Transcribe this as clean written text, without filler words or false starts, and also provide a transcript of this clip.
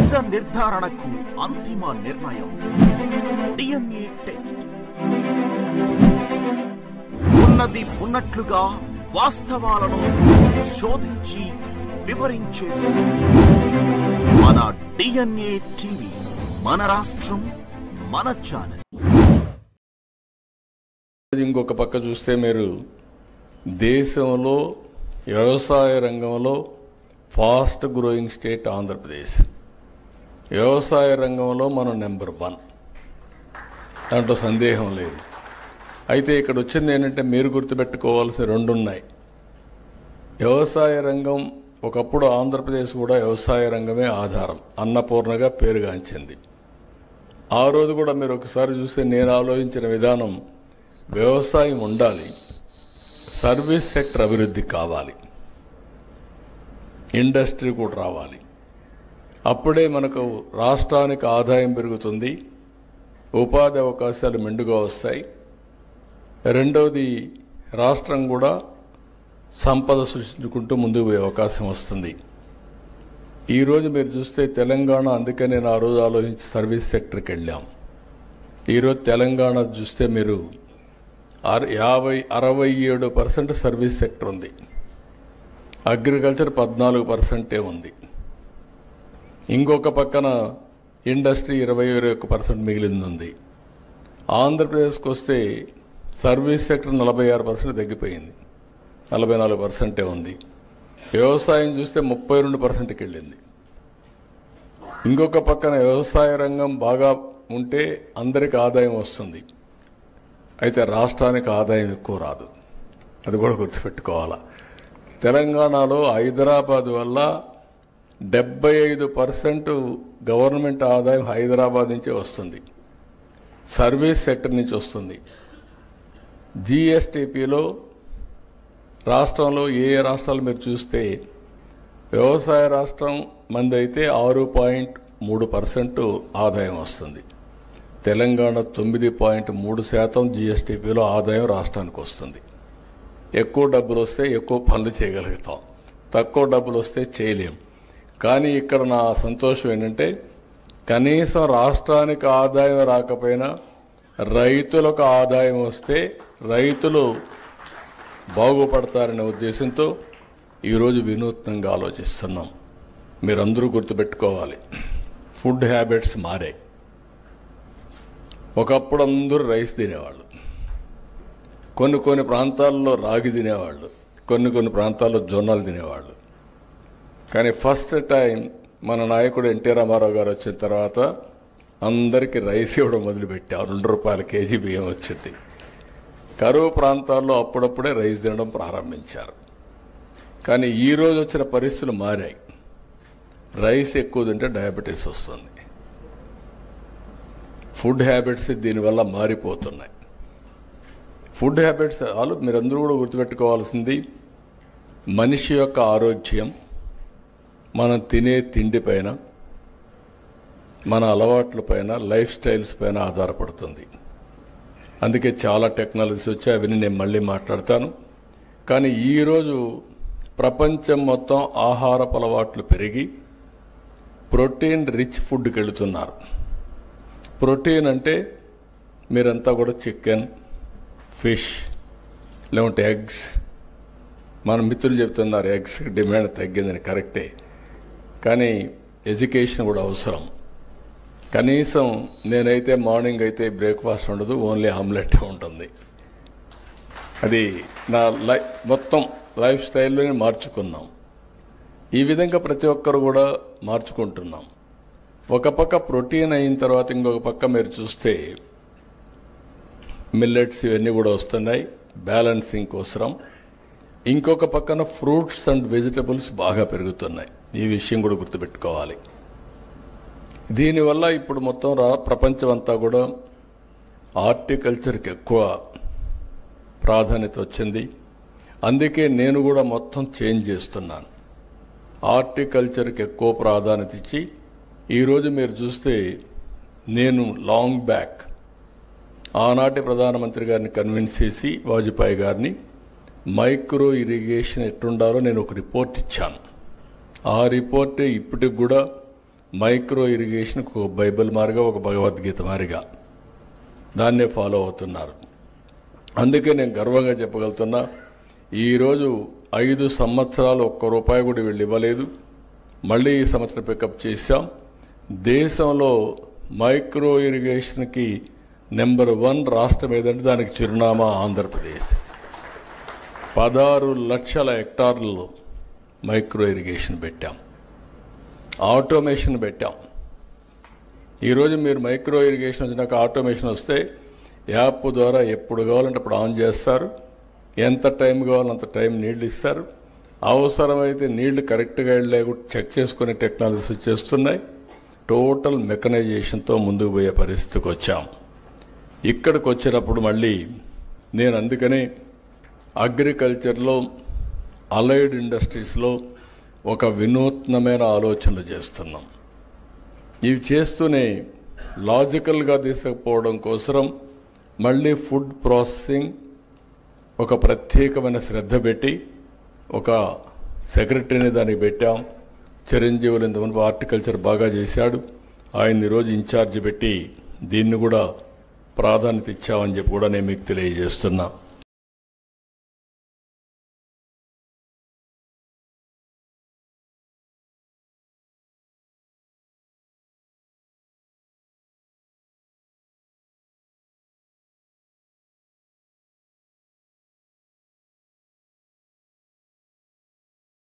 దిశ నిర్ధారణకు అంతిమ నిర్ణయం డిఎన్ఏ టెస్ట్. ఉన్నది ఉన్నట్లుగా వాస్తవాలను శోధించి వివరించే మన డిఎన్ఏ టీవీ, మన రాష్ట్రం, మన ఛానల్. ఇంకొక పక్క చూస్తే మీరు దేశంలో వ్యవసాయ రంగంలో ఫాస్ట్ గ్రోయింగ్ స్టేట్ ఆంధ్రప్రదేశ్. వ్యవసాయ రంగంలో మనం నెంబర్ 1, దాంట్లో సందేహం లేదు. అయితే ఇక్కడ వచ్చింది ఏంటంటే మీరు గుర్తుపెట్టుకోవాల్సిన 2 ఉన్నాయి. వ్యవసాయ రంగం ఒకప్పుడు ఆంధ్రప్రదేశ్ కూడా వ్యవసాయ రంగమే ఆధారం, అన్నపూర్ణగా పేరుగాంచింది. ఆ రోజు కూడా మీరు ఒకసారి చూస్తే నేను ఆలోచించిన విధానం, వ్యవసాయం ఉండాలి, సర్వీస్ సెక్టర్ అభివృద్ధి కావాలి, ఇండస్ట్రీ కూడా రావాలి. అప్పుడే మనకు రాష్ట్రానికి ఆదాయం పెరుగుతుంది, ఉపాధి అవకాశాలు మెండుగా వస్తాయి. రెండవది, రాష్ట్రం కూడా సంపద సృష్టించుకుంటూ ముందుకు పోయే అవకాశం వస్తుంది. ఈరోజు మీరు చూస్తే తెలంగాణ, అందుకే నేను ఆ రోజు ఆలోచించి సర్వీస్ సెక్టర్కి వెళ్ళాం. ఈరోజు తెలంగాణ చూస్తే మీరు 67% సర్వీస్ సెక్టర్ ఉంది, అగ్రికల్చర్ 14% ఉంది. ఇంకొక పక్కన ఇండస్ట్రీ 21% మిగిలింది ఉంది. ఆంధ్రప్రదేశ్కి వస్తే సర్వీస్ సెక్టర్ 46% తగ్గిపోయింది, 44% ఉంది. వ్యవసాయం చూస్తే 32%కి వెళ్ళింది. ఇంకొక పక్కన వ్యవసాయ రంగం బాగా ఉంటే అందరికి ఆదాయం వస్తుంది, అయితే రాష్ట్రానికి ఆదాయం ఎక్కువ రాదు. అది కూడా గుర్తుపెట్టుకోవాలా. తెలంగాణలో హైదరాబాద్ వల్ల 75% గవర్నమెంట్ ఆదాయం హైదరాబాద్ నుంచే వస్తుంది, సర్వీస్ సెక్టర్ నుంచి వస్తుంది. జిఎస్టిపిలో రాష్ట్రంలో ఏ రాష్ట్రాలు మీరు చూస్తే వ్యవసాయ రాష్ట్రం మంది అయితే 6.3% ఆదాయం వస్తుంది. తెలంగాణ 9.3% జిఎస్టిపిలో ఆదాయం రాష్ట్రానికి వస్తుంది. ఎక్కువ డబ్బులు వస్తే ఎక్కువ పనులు చేయగలుగుతాం, తక్కువ డబ్బులు వస్తే చేయలేం. కానీ ఇక్కడ నా సంతోషం ఏంటంటే కనీసం రాష్ట్రానికి ఆదాయం రాకపోయినా రైతులకు ఆదాయం వస్తే రైతులు బాగుపడతారనే ఉద్దేశంతో ఈరోజు వినూత్నంగా ఆలోచిస్తున్నాం. మీరందరూ గుర్తుపెట్టుకోవాలి, ఫుడ్ హ్యాబిట్స్ మారాయి. ఒకప్పుడు అందరూ రైస్ తినేవాళ్ళు, కొన్ని ప్రాంతాల్లో రాగి తినేవాళ్ళు, కొన్ని ప్రాంతాల్లో జొన్నలు తినేవాళ్ళు. కానీ ఫస్ట్ టైం మన నాయకుడు ఎన్టీ రామారావు గారు వచ్చిన తర్వాత అందరికీ రైస్ ఇవ్వడం మొదలుపెట్టారు. 2 రూపాయల కేజీ బియ్యం వచ్చింది. కరువు ప్రాంతాల్లో అప్పుడప్పుడే రైస్ తినడం ప్రారంభించారు. కానీ ఈరోజు వచ్చిన పరిస్థితులు మారాయి. రైస్ ఎక్కువ తింటే డయాబెటీస్ వస్తుంది. ఫుడ్ హ్యాబిట్స్ దీనివల్ల మారిపోతున్నాయి. ఫుడ్ హ్యాబిట్స్ మీరందరూ కూడా గుర్తుపెట్టుకోవాల్సింది, మనిషి యొక్క ఆరోగ్యం మనం తినే తిండి పైన, మన అలవాట్ల పైన, లైఫ్ స్టైల్స్ పైన ఆధారపడుతుంది. అందుకే చాలా టెక్నాలజీస్ వచ్చాయి, అవన్నీ నేను మళ్ళీ మాట్లాడతాను. కానీ ఈరోజు ప్రపంచం మొత్తం ఆహారపు అలవాట్లు పెరిగి ప్రోటీన్ రిచ్ ఫుడ్కి వెళుతున్నారు. ప్రోటీన్ అంటే మీరంతా కూడా చికెన్, ఫిష్, లేకుంటే ఎగ్స్. మన మిత్రులు చెప్తున్నారు ఎగ్స్కి డిమాండ్ తగ్గిందని, కరెక్టే. కానీ ఎడ్యుకేషన్ కూడా అవసరం. కనీసం నేనైతే మార్నింగ్ అయితే బ్రేక్ఫాస్ట్ ఉండదు, ఓన్లీ ఆమ్లెట్ ఉంటుంది. అది నా మొత్తం లైఫ్ స్టైల్లోనే మార్చుకున్నాం. ఈ విధంగా ప్రతి ఒక్కరు కూడా మార్చుకుంటున్నాం. ఒక పక్క ప్రోటీన్ అయిన తర్వాత ఇంకొక పక్క మీరు చూస్తే మిల్లెట్స్ ఇవన్నీ కూడా వస్తున్నాయి బ్యాలెన్సింగ్ కోసం. ఇంకొక పక్కన ఫ్రూట్స్ అండ్ వెజిటబుల్స్ బాగా పెరుగుతున్నాయి. ఈ విషయం కూడా గుర్తుపెట్టుకోవాలి. దీనివల్ల ఇప్పుడు మొత్తం ప్రపంచం అంతా కూడా హార్టికల్చర్కి ఎక్కువ ప్రాధాన్యత వచ్చింది. అందుకే నేను కూడా మొత్తం చేంజ్ చేస్తున్నాను. హార్టికల్చర్కి ఎక్కువ ప్రాధాన్యత ఇచ్చి ఈరోజు మీరు చూస్తే నేను లాంగ్ బ్యాక్ ఆనాటి ప్రధానమంత్రి గారిని కన్విన్స్ చేసి వాజ్పేయి గారిని మైక్రో ఇరిగేషన్ ఎట్లుండాలో నేను ఒక రిపోర్ట్ ఇచ్చాను. ఆ రిపోర్టే ఇప్పటికి కూడా మైక్రో ఇరిగేషన్కు ఒక బైబిల్ మారిగా, ఒక భగవద్గీత మారిగా దాన్నే ఫాలో అవుతున్నారు. అందుకే నేను గర్వంగా చెప్పగలుగుతున్నా, ఈరోజు 5 సంవత్సరాలు ₹1 కూడా వీళ్ళు ఇవ్వలేదు. మళ్ళీ ఈ సంవత్సరం పికప్ చేశాం. దేశంలో మైక్రో ఇరిగేషన్కి నెంబర్ 1 రాష్ట్రం ఏదంటే దానికి చిరునామా ఆంధ్రప్రదేశ్. 16 లక్షల హెక్టార్లలో మైక్రో ఇరిగేషన్ పెట్టాం, ఆటోమేషన్ పెట్టాం. ఈరోజు మీరు మైక్రో ఇరిగేషన్ వచ్చినాక ఆటోమేషన్ వస్తే యాప్ ద్వారా ఎప్పుడు కావాలంటే అప్పుడు ఆన్ చేస్తారు, ఎంత టైం కావాలంత టైం నీళ్లు ఇస్తారు, అవసరమైతే నీళ్లు కరెక్ట్గా వెళ్ళే చెక్ చేసుకునే టెక్నాలజీస్ వచ్చేస్తున్నాయి. టోటల్ మెకనైజేషన్తో ముందుకు పోయే పరిస్థితికి వచ్చాం. ఇక్కడికి వచ్చినప్పుడు మళ్ళీ నేను అందుకనే అగ్రికల్చర్లో, అలైడ్ ఇండస్ట్రీస్లో ఒక వినూత్నమైన ఆలోచనలు చేస్తున్నాం. ఇవి చేస్తూనే లాజికల్గా తీసుకుపోవడం కోసం మళ్ళీ ఫుడ్ ప్రాసెసింగ్ ఒక ప్రత్యేకమైన శ్రద్ధ పెట్టి ఒక సెక్రటరీని దానికి పెట్టాం. చిరంజీవులు ఇంతమంది హార్టికల్చర్ బాగా చేశాడు, ఆయన ఈరోజు ఇన్ఛార్జ్ పెట్టి దీన్ని కూడా ప్రాధాన్యత ఇచ్చామని చెప్పి కూడా నేను మీకు తెలియజేస్తున్నా.